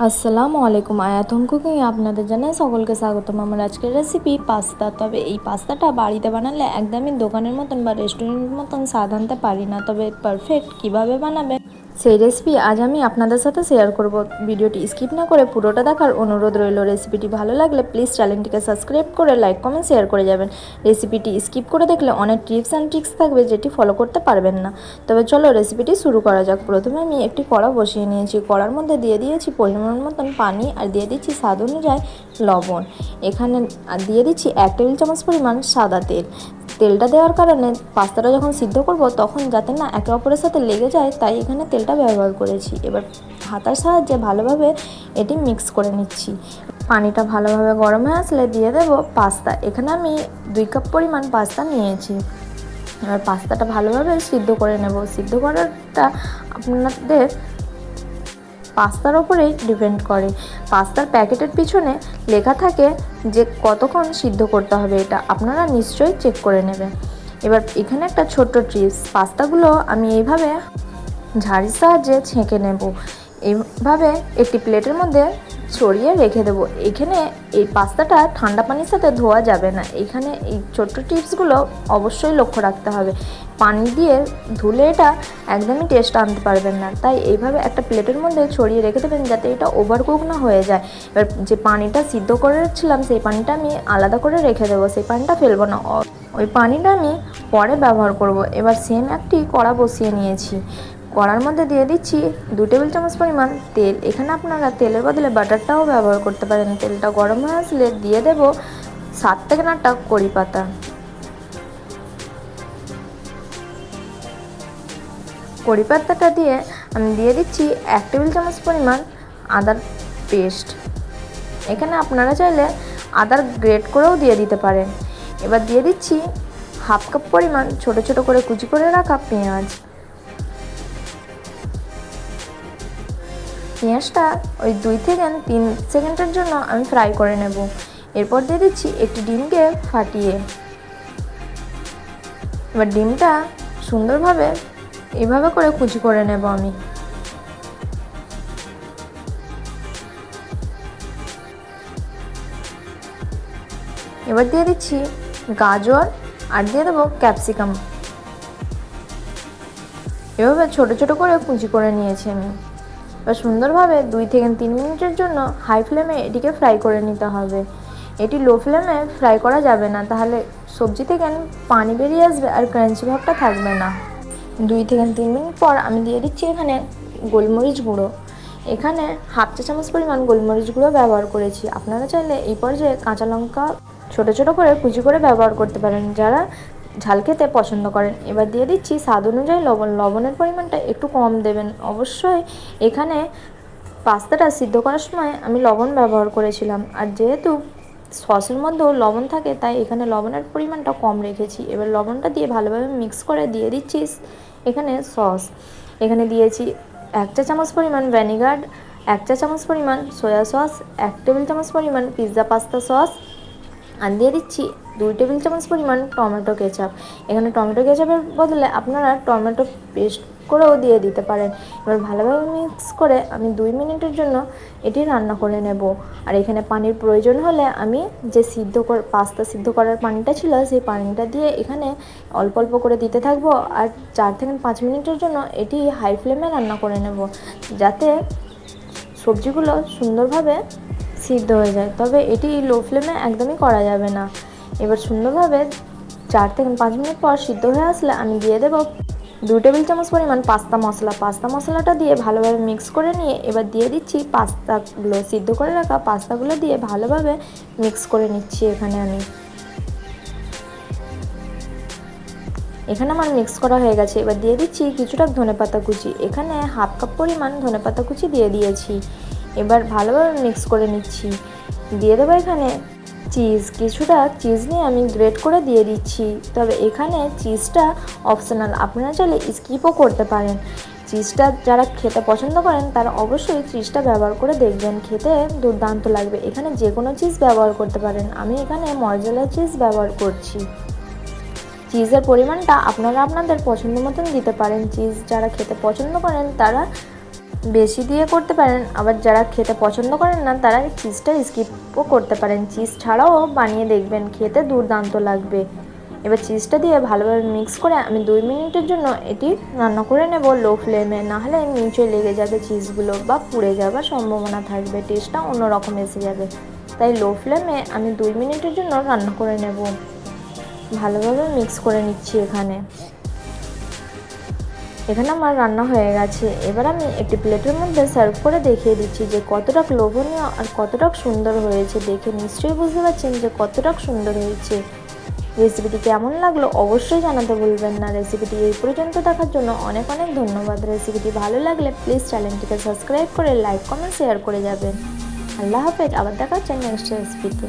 আসসালামু আলাইকুম, আয়াতন কুকিং আপনাদের জানাই সকলকে স্বাগতম। আমার আজকের রেসিপি পাস্তা। তবে এই পাস্তাটা বাড়িতে বানালে একদমই দোকানের মতন বা রেস্টুরেন্টের মতন স্বাদ আনতে পারি না। তবে পারফেক্ট কিভাবে বানাবে সেই রেসিপি আজ আমি আপনাদের সাথে শেয়ার করব। ভিডিওটি স্কিপ না করে পুরোটা দেখার অনুরোধ রইল। রেসিপিটি ভালো লাগলে প্লিজ চ্যানেলটিকে সাবস্ক্রাইব করে লাইক কমেন্ট শেয়ার করে যাবেন। রেসিপিটি স্কিপ করে দেখলে অনেক টিপস অ্যান্ড ট্রিক্স থাকবে যেটি ফলো করতে পারবেন না। তবে চলো রেসিপিটি শুরু করা যাক। প্রথমে আমি একটি কড়া বসিয়ে নিয়েছি। কড়ার মধ্যে দিয়ে দিয়েছি পরিমাণ মতন পানি আর দিয়ে দিচ্ছি স্বাদ অনুযায়ী লবণ। এখানে দিয়ে দিচ্ছি 1 টেবিল চামচ পরিমাণ সাদা তেল। তেলটা দেওয়ার কারণে পাস্তাটা যখন সিদ্ধ করব তখন যাতে না একে অপরের সাথে লেগে যায়, তাই এখানে তেলটা ব্যবহার করেছি। এবার হাতার সাহায্যে ভালোভাবে এটি মিক্স করে নিচ্ছি। পানিটা ভালোভাবে গরম হয়ে আসলে দিয়ে দেব পাস্তা। এখানে আমি 2 কাপ পরিমাণ পাস্তা নিয়েছি। এবার পাস্তাটা ভালোভাবে সিদ্ধ করে নেব। সিদ্ধ করাটা আপনাদের পাস্তার ওপরেই ডিপেন্ড করে। পাস্তার প্যাকেটের পিছনে লেখা থাকে যে কতক্ষণ সিদ্ধ করতে হবে, এটা আপনারা নিশ্চয়ই চেক করে নেবেন। এবার এখানে একটা ছোট্ট টিপস, পাস্তাগুলো আমি এইভাবে ঝাড়ির সাহায্যে ছেঁকে নেব। এইভাবে একটি প্লেটের মধ্যে ছড়িয়ে রেখে দেবো। এখানে এই পাস্তাটা ঠান্ডা পানির সাথে ধোয়া যাবে না। এখানে এই ছোট্ট টিপসগুলো অবশ্যই লক্ষ্য রাখতে হবে। পানি দিয়ে ধুলে এটা একদমই টেস্ট আনতে পারবেন না, তাই এইভাবে একটা প্লেটের মধ্যে ছড়িয়ে রেখে দেবেন যাতে এটা ওভারকুক না হয়ে যায়। এবার যে পানিটা সিদ্ধ করেছিলাম সেই পানিটা আমি আলাদা করে রেখে দেবো, সেই পানিটা ফেলবো না, ওই পানিটা আমি পরে ব্যবহার করব। এবার সেম একটি কড়া বসিয়ে নিয়েছি। কড়ার মধ্যে দিয়ে দিচ্ছি 2 টেবিল চামচ পরিমাণ তেল। এখানে আপনারা তেলের বদলে বাটারটাও ব্যবহার করতে পারেন। তেলটা গরম হয়ে আসলে দিয়ে দেব 7 থেকে 8টা কারি পাতা। কারি পাতাটা দিয়ে আমি দিয়ে দিচ্ছি 1 টেবিল চামচ পরিমাণ আদার পেস্ট। এখানে আপনারা চাইলে আদার গ্রেট করেও দিয়ে দিতে পারেন। এবার দিয়ে দিচ্ছি 1/2 কাপ পরিমাণ ছোট ছোট করে কুচি করে রাখা পেঁয়াজ। পেঁয়াজটা ওই 2 থেকে 3 সেকেন্ডের জন্য আমি ফ্রাই করে নেব। এরপর দিয়ে দিচ্ছি একটি ডিমকে ফাটিয়ে। এবার ডিমটা সুন্দরভাবে এইভাবে করে কুচি করে নেব আমি। এবার দিয়ে দিচ্ছি গাজর আর দিয়ে দেবো ক্যাপসিকাম। এভাবে ছোট ছোট করে কুচি করে নিয়েছি আমি। এবার সুন্দরভাবে 2 থেকে 3 মিনিটের জন্য হাই ফ্লেমে এটিকে ফ্রাই করে নিতে হবে। এটি লো ফ্লেমে ফ্রাই করা যাবে না, তাহলে সবজি থেকে পানি বেরিয়ে আসবে আর ক্রাঞ্চি ভাবটা থাকবে না। 2 থেকে 3 মিনিট পর আমি দিয়ে দিচ্ছি এখানে গোলমরিচ গুঁড়ো। এখানে 1/2 চা চামচ পরিমাণ গোলমরিচ গুঁড়ো ব্যবহার করেছি। আপনারা চাইলে এই পর্যায়ে কাঁচা লঙ্কা ছোট ছোট করে কুচি করে ব্যবহার করতে পারেন যারা ঝাল খেতে পছন্দ করেন। এবার দিয়ে দিচ্ছি স্বাদ অনুযায়ী লবণ। লবণের পরিমাণটা একটু কম দেবেন অবশ্যই। এখানে পাস্তাটা সিদ্ধ করার সময় আমি লবণ ব্যবহার করেছিলাম, আর যেহেতু সসের মধ্যেও লবণ থাকে তাই এখানে লবণের পরিমাণটা কম রেখেছি। এবার লবণটা দিয়ে ভালোভাবে মিক্স করে দিয়ে দিচ্ছি এখানে সস। এখানে দিয়েছি 1 চা চামচ পরিমাণ ভিনেগার, 1 চা চামচ পরিমাণ সয়া সস, 1 টেবিল চামচ পরিমাণ পিৎজা পাস্তা সস, আর দিয়ে দিচ্ছি 2 টেবিল চামচ পরিমাণ টমেটো কেচাপ। এখানে টমেটো কেচাপের বদলে আপনারা টমেটো পেস্ট করেও দিয়ে দিতে পারেন। এবার ভালোভাবে মিক্স করে আমি 2 মিনিটের জন্য এটি রান্না করে নেব। আর এখানে পানির প্রয়োজন হলে আমি যে পাস্তা সিদ্ধ করার পানিটা ছিল সেই পানিটা দিয়ে এখানে অল্প অল্প করে দিতে থাকবো। আর 4 থেকে 5 মিনিটের জন্য এটি হাই ফ্লেমে রান্না করে নেব যাতে সবজিগুলো সুন্দরভাবে সিদ্ধ হয়ে যায়। তবে এটি লো ফ্লেমে একদমই করা যাবে না। এবার সুন্দরভাবে 4 থেকে 5 মিনিট পর সিদ্ধ হয়ে আসলে আমি দিয়ে দেব 2 টেবিল চামচ পরিমাণ পাস্তা মশলা। পাস্তা মশলাটা দিয়ে ভালোভাবে মিক্স করে নিয়ে এবার দিয়ে দিচ্ছি পাস্তাগুলো। সিদ্ধ করে রাখা পাস্তাগুলো দিয়ে ভালোভাবে মিক্স করে নিচ্ছি। এখানে আমার মিক্স করা হয়ে গেছে। এবার দিয়ে দিচ্ছি কিছুটা ধনেপাতা কুচি। এখানে 1/2 কাপ পরিমাণ ধনেপাতা কুচি দিয়ে দিয়েছি। এবার ভালোভাবে মিক্স করে নিচ্ছি। দিয়ে দেবো এখানে চিজ। কিছুটা চিজ নিয়ে আমি গ্রেট করে দিয়ে দিচ্ছি। তবে এখানে চিজটা অপশনাল, আপনারা চাইলে স্কিপও করতে পারেন। চিজটা যারা খেতে পছন্দ করেন তারা অবশ্যই চিজটা ব্যবহার করে দেখবেন, খেতে দুর্দান্ত লাগবে। এখানে যে কোনো চিজ ব্যবহার করতে পারেন, আমি এখানে মজরেলা চিজ ব্যবহার করছি। চিজের পরিমাণটা আপনারা আপনাদের পছন্দ মতন দিতে পারেন। চিজ যারা খেতে পছন্দ করেন তারা বেশি দিয়ে করতে পারেন, আবার যারা খেতে পছন্দ করেন না তারা চিজটা স্কিপও করতে পারেন। চিজ ছাড়াও বানিয়ে দেখবেন, খেতে দুর্দান্ত লাগবে। এবার চিজটা দিয়ে ভালোভাবে মিক্স করে আমি 2 মিনিটের জন্য এটি রান্না করে নেব লো ফ্লেমে, নাহলে নিচে লেগে যাবে চিজগুলো বা পুড়ে যাওয়ার সম্ভাবনা থাকবে, টেস্টটা অন্যরকম এসে যাবে। তাই লো ফ্লেমে আমি 2 মিনিটের জন্য রান্না করে নেব। ভালোভাবে মিক্স করে নিচ্ছি। এখানে আমার রান্না হয়ে গেছে। এবার আমি একটি প্লেটের মধ্যে সার্ভ করে দেখিয়ে দিচ্ছি যে কতটা লোভনীয় আর কতটা সুন্দর হয়েছে। দেখে নিশ্চয়ই বুঝতে পারছেন যে কতটা সুন্দর হয়েছে। রেসিপিটি কেমন লাগলো অবশ্যই জানাতে ভুলবেন না। রেসিপিটি এই পর্যন্ত দেখার জন্য অনেক অনেক ধন্যবাদ। রেসিপিটি ভালো লাগলে প্লিজ চ্যানেলটিকে সাবস্ক্রাইব করে লাইক কমেন্ট শেয়ার করে যাবেন। আল্লাহ হাফেজ, আবার দেখা হচ্ছে নেক্সট রেসিপিতে।